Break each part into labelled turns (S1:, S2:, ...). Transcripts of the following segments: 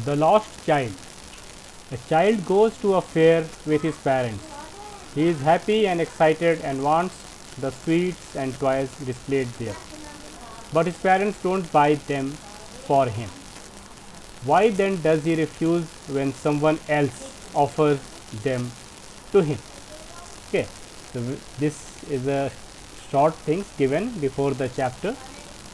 S1: The lost child. A child goes to a fair with his parents. He is happy and excited and wants the sweets and toys displayed there. But his parents don't buy them for him. Why then does he refuse when someone else offers them to him? Okay, so this is a short things given before the chapter,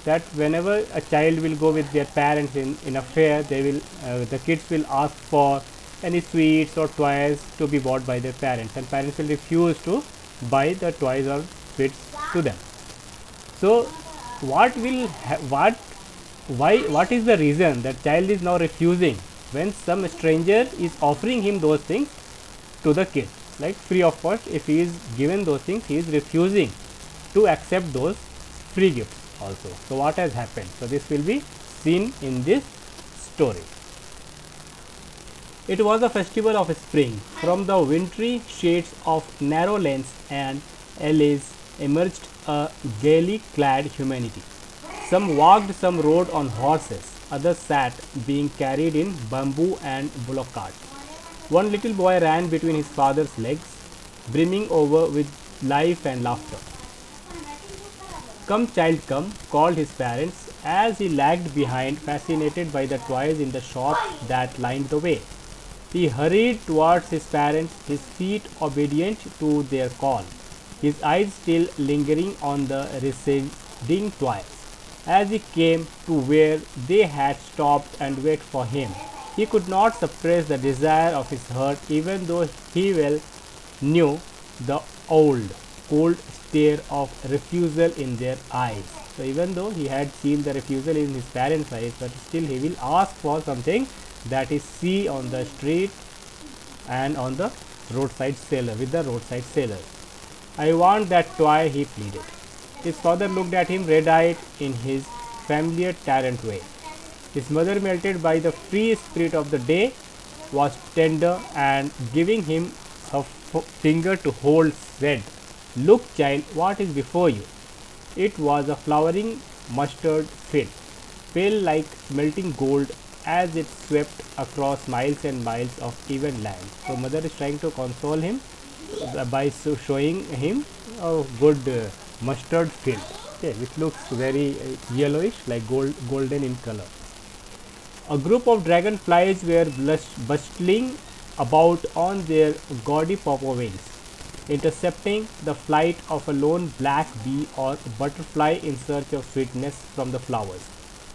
S1: that whenever a child will go with their parents in a fair, they will the kids will ask for any sweets or toys to be bought by their parents, and parents will refuse to buy the toys or sweets to them. So what will what is the reason that child is now refusing when some stranger is offering him those things to the kid, like free of cost? If he is given those things, he is refusing to accept those free gifts also. So what has happened? So this will be seen in this story. It was a festival of spring. From the wintry shades of narrow lanes and alleys emerged a gaily clad humanity. Some walked, some rode on horses, others sat, being carried in bamboo and bullock carts. One little boy ran between his father's legs, brimming over with life and laughter. "Come, child, come," called his parents, as he lagged behind, fascinated by the toys in the shops that lined the way. He hurried towards his parents, his feet obedient to their call, his eyes still lingering on the receding toys. As he came to where they had stopped and waited for him, he could not suppress the desire of his heart, even though he well knew the old, cold stare of refusal in their eyes. So even though he had seen the refusal in his parents' eyes, but still he will ask for something that is see on the street and on the roadside seller, with the roadside seller. "I want that toy," he pleaded. His father looked at him red-eyed in his familiar tyrant way. His mother, melted by the free spirit of the day, was tender and giving him a finger to hold, said, "Look, child, what is before you?" It was a flowering mustard field, pale like melting gold as it swept across miles and miles of even land. So mother is trying to console him by showing him a good mustard field, okay, which looks very yellowish, like golden in color. A group of dragonflies were bustling about on their gaudy purple wings, intercepting the flight of a lone black bee or butterfly in search of sweetness from the flowers.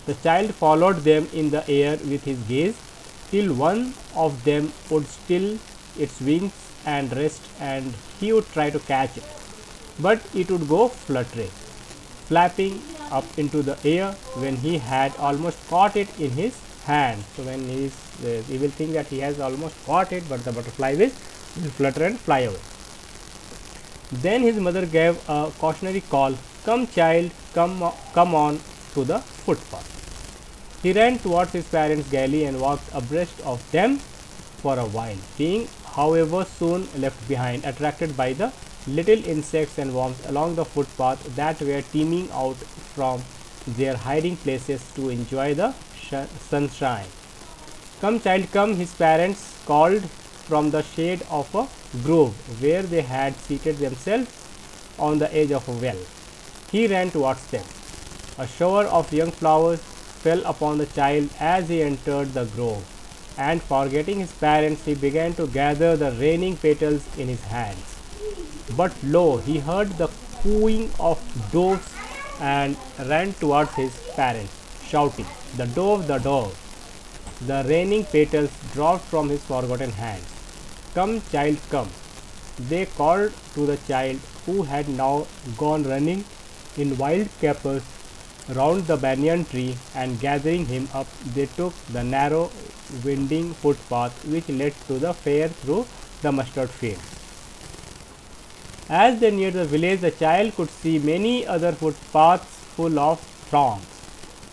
S1: The child followed them in the air with his gaze, till one of them would still its wings and rest, and he would try to catch it, but it would go fluttering, flapping up into the air when he had almost caught it in his hand. So when he will think that he has almost caught it, but the butterfly will flutter and fly away. Then his mother gave a cautionary call, "Come, child, come on to the footpath." He ran towards his parents gaily and walked abreast of them for a while, being, however, soon left behind, attracted by the little insects and worms along the footpath that were teeming out from their hiding places to enjoy the sunshine. "Come, child, come," his parents called from the shade of a grove where they had seated themselves on the edge of a well. He ran towards them. A shower of young flowers fell upon the child as he entered the grove, and forgetting his parents, he began to gather the raining petals in his hands. But lo, he heard the cooing of doves and ran towards his parents, shouting, "The dove, the dove!" The raining petals dropped from his forgotten hands. "Come, child, come!" They called to the child, who had now gone running in wild capers round the banyan tree, and gathering him up, they took the narrow, winding footpath which led to the fair through the mustard fields. As they neared the village, the child could see many other footpaths full of throngs,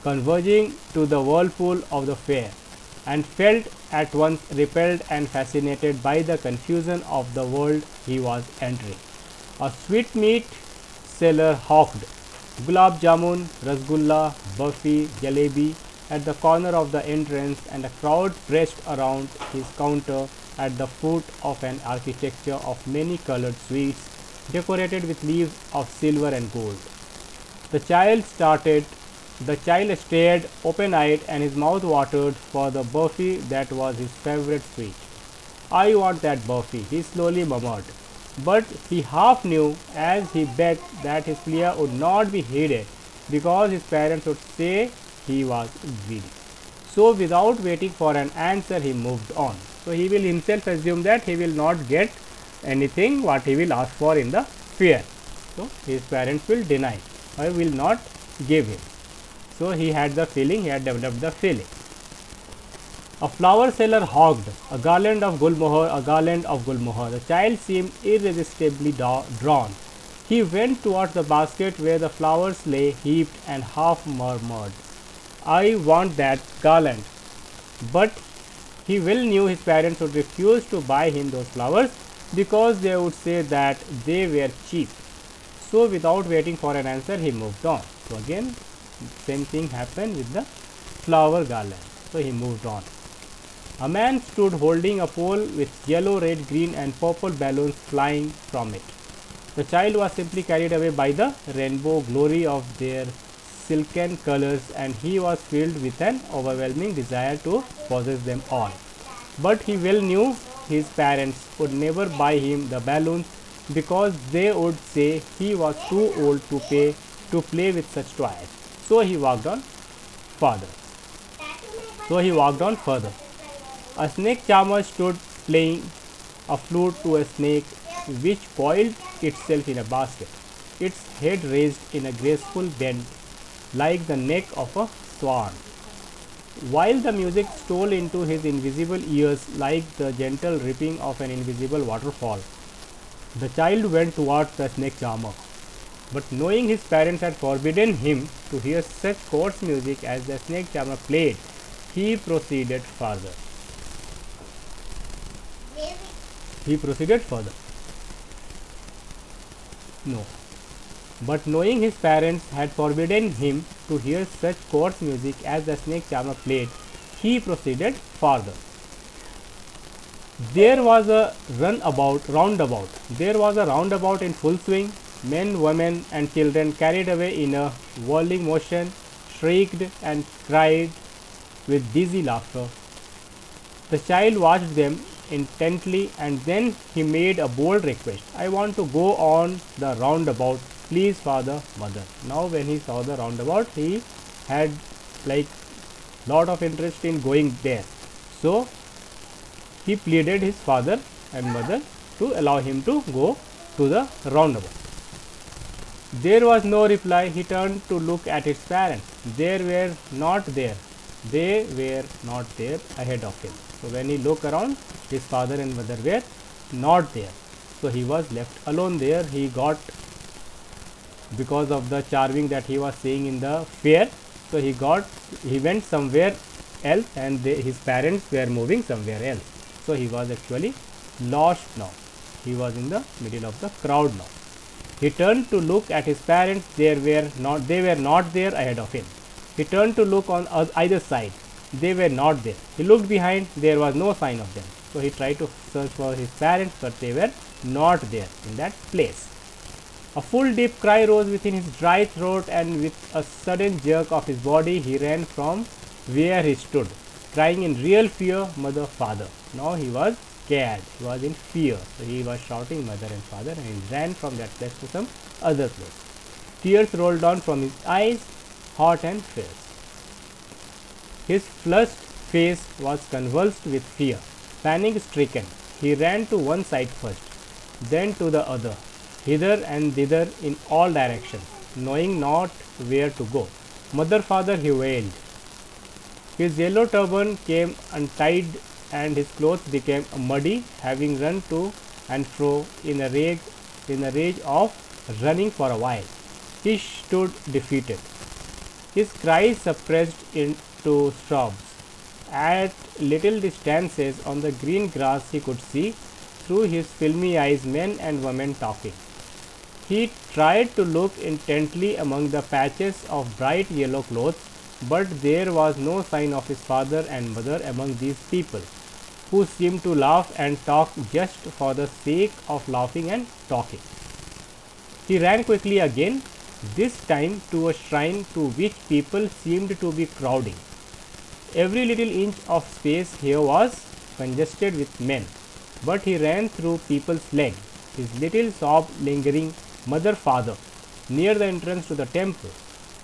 S1: converging to the whirlpool of the fair, and felt at once repelled and fascinated by the confusion of the world he was entering. A sweetmeat seller hawked gulab jamun, rasgulla, burfi, jalebi, at the corner of the entrance, and a crowd pressed around his counter at the foot of an architecture of many colored sweets decorated with leaves of silver and gold. The child stared open-eyed, and his mouth watered for the burfi that was his favorite sweet. I want that burfi, he slowly murmured. But he half knew as he begged that his plea would not be heeded because his parents would say he was greedy. So without waiting for an answer, he moved on. So he will himself assume that he will not get anything what he will ask for in the fair. So his parents will deny or will not give him. So he had the feeling, he had developed the feeling. A flower seller hogged a garland of gulmohar, a garland of gulmohar. The child seemed irresistibly drawn. He went towards the basket where the flowers lay heaped and half murmured, I want that garland. But he well knew his parents would refuse to buy him those flowers because they would say that they were cheap. So without waiting for an answer, he moved on. So again, same thing happened with the flower garland. So he moved on. A man stood holding a pole with yellow, red, green and purple balloons flying from it. The child was simply carried away by the rainbow glory of their silken colors, and he was filled with an overwhelming desire to possess them all. But he well knew his parents would never buy him the balloons because they would say he was too old to play with such toys. So he walked on further. A snake charmer stood playing a flute to a snake which coiled itself in a basket, its head raised in a graceful bend like the neck of a swan. While the music stole into his invisible ears like the gentle rippling of an invisible waterfall, the child went towards the snake charmer. But knowing his parents had forbidden him to hear such coarse music as the snake charmer played, he proceeded further. But knowing his parents had forbidden him to hear such coarse music as the snake charmer played, he proceeded further. There was a roundabout. There was a roundabout in full swing. Men, women, and children carried away in a whirling motion, shrieked and cried with dizzy laughter. The child watched them intently, and then he made a bold request. I want to go on the roundabout, please, father, mother. Now when he saw the roundabout, he had like lot of interest in going there. So he pleaded his father and mother to allow him to go to the roundabout. There was no reply. He turned to look at his parents. They were not there ahead of him. So when he looked around, his father and mother were not there. So he was left alone there. He got, because of the charming that he was seeing in the fair, so he went somewhere else, and his parents were moving somewhere else. So he was actually lost now. He was in the middle of the crowd now. He turned to look at his parents. They were not there ahead of him. He turned to look on either side. They were not there. He looked behind. There was no sign of them. So he tried to search for his parents, but they were not there in that place. A full deep cry rose within his dry throat, and with a sudden jerk of his body, he ran from where he stood, crying in real fear, mother, father. Now he was scared. He was in fear. So he was shouting mother and father, and he ran from that place to some other place. Tears rolled down from his eyes, hot and fierce. His flushed face was convulsed with fear. Panic stricken, he ran to one side first, then to the other, hither and thither in all directions, knowing not where to go. Mother, father, he wailed. His yellow turban came untied, and his clothes became muddy, having run to and fro in a rage of running for a while. He stood defeated, his cries suppressed into sobs. At little distances on the green grass he could see, through his filmy eyes, men and women talking. He tried to look intently among the patches of bright yellow clothes, but there was no sign of his father and mother among these people, who seemed to laugh and talk just for the sake of laughing and talking. He ran quickly again, this time to a shrine to which people seemed to be crowding. Every little inch of space here was congested with men, but he ran through people's legs, his little sob lingering mother father near the entrance to the temple.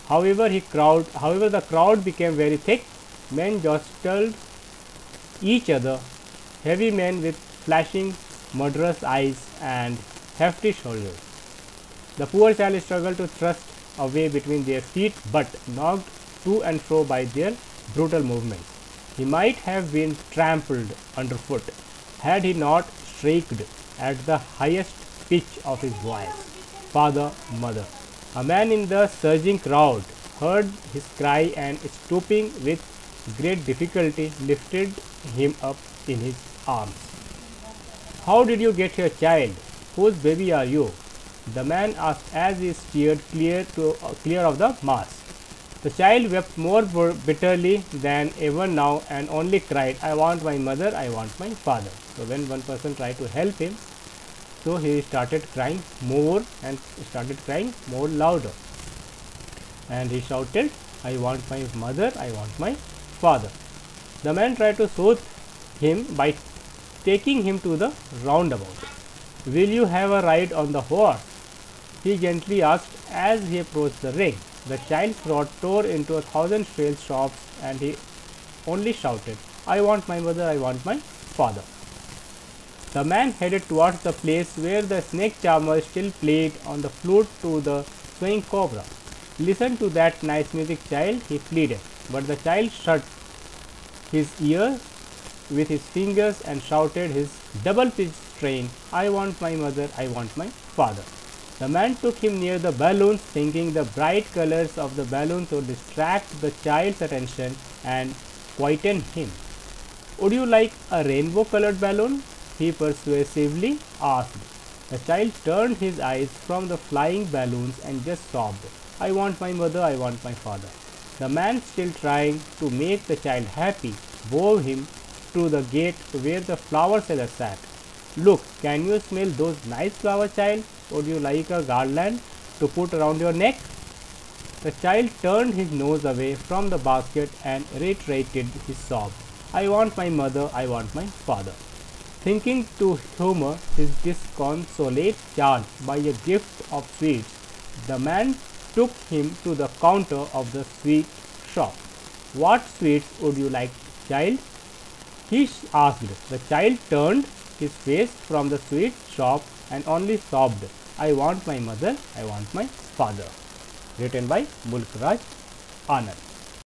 S1: However, the crowd became very thick. Men jostled each other, heavy men with flashing murderous eyes and hefty shoulders. The poor child struggled to thrust a way between their feet, but knocked to and fro by their brutal movements. He might have been trampled underfoot had he not shrieked at the highest pitch of his voice, "Father, mother!" A man in the surging crowd heard his cry and, stooping with great difficulty, lifted him up in his arms. "How did you get here, child? Whose baby are you?" the man asked as he steered clear of the mass. The child wept more bitterly than ever now and only cried, "I want my mother, I want my father." So when one person tried to help him, so he started crying more and started crying more louder. And he shouted, "I want my mother, I want my father." The man tried to soothe him by taking him to the roundabout. "Will you have a ride on the horse?" he gently asked as he approached the ring. The child's throat tore into 1,000 shrill sobs and he only shouted, "I want my mother, I want my father." The man headed towards the place where the snake charmer still played on the flute to the swaying cobra. "Listen to that nice music, child," he pleaded, but the child shut his ears with his fingers and shouted his double-pitched strain, "I want my mother, I want my father." The man took him near the balloons, thinking the bright colors of the balloons would distract the child's attention and quieten him. "Would you like a rainbow-colored balloon?" he persuasively asked. The child turned his eyes from the flying balloons and just sobbed, "I want my mother, I want my father." The man, still trying to make the child happy, bore him to the gate where the flower seller sat. "Look, can you smell those nice flowers, child? Would you like a garland to put around your neck?" The child turned his nose away from the basket and reiterated his sob, "I want my mother, I want my father." Thinking to humor his disconsolate child by a gift of sweets, the man took him to the counter of the sweet shop. "What sweets would you like, child?" he asked. The child turned his face from the sweet shop and only sobbed, "I want my mother, I want my father." Written by Mulk Raj Anand.